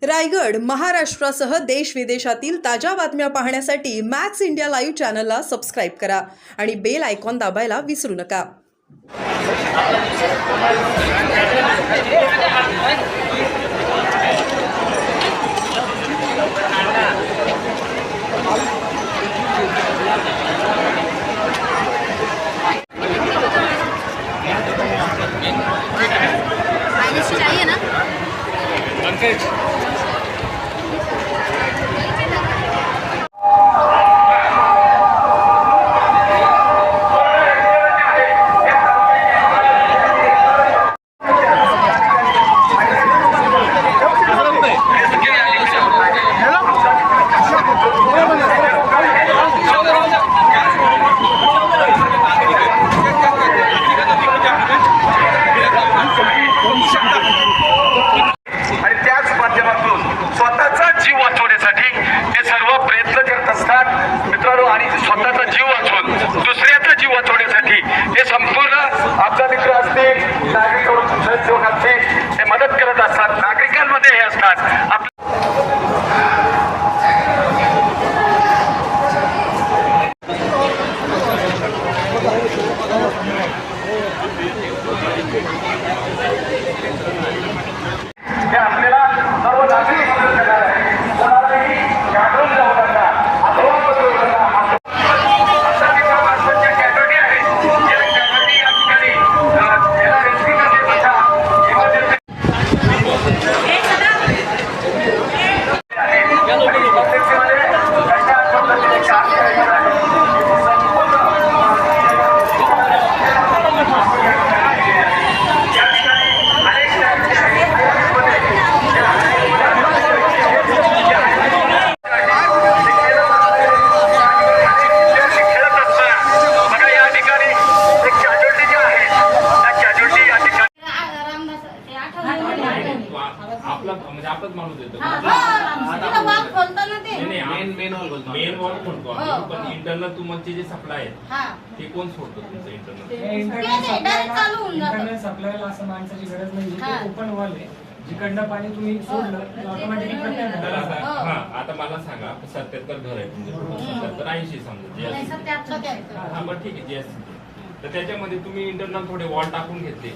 रायगड, महाराष्ट्रासह देश विदेशातील ताज्या बातम्या पाहण्यासाठी मॅक्स इंडिया लाईव्ह चॅनलला सबस्क्राईब करा आणि बेल आयकॉन दाबायला विसरू नका. चाहिए ना पंकज मित्रांनो आणि स्वतःचा जीव वाचवून दुसऱ्याचा जीव वाचवण्यासाठी हे संपूर्ण आपला मित्र असतील, नागरिक स्वयंसेवक असतील, हे मदत करत असतात. नागरिकांमध्ये हे असतात. हे आपल्याला सर्व नागरिक मदत करणार आहे. कोणालाही घाबरून जाऊ नका. म्हणजे आपलाच माणूस येतो. मेन वॉल खोलतो पण इंटरनल तुमचे जे सप्लाय आहेत ते कोण सोडतो? तुमचं इंटरनल सप्लायला असं माणसाची गरज नाही. ते ओपन वॉल आहे, जिकडनं पाणी तुम्ही सोडलं ऑटोमॅटिकली आता मला सांगा 77 घर आहे तुमचं, 70 80 समजा. हा बरं ठीक आहे, तर त्याच्यामध्ये तुम्ही इंटरनल थोडे वॉल टाकून घेतले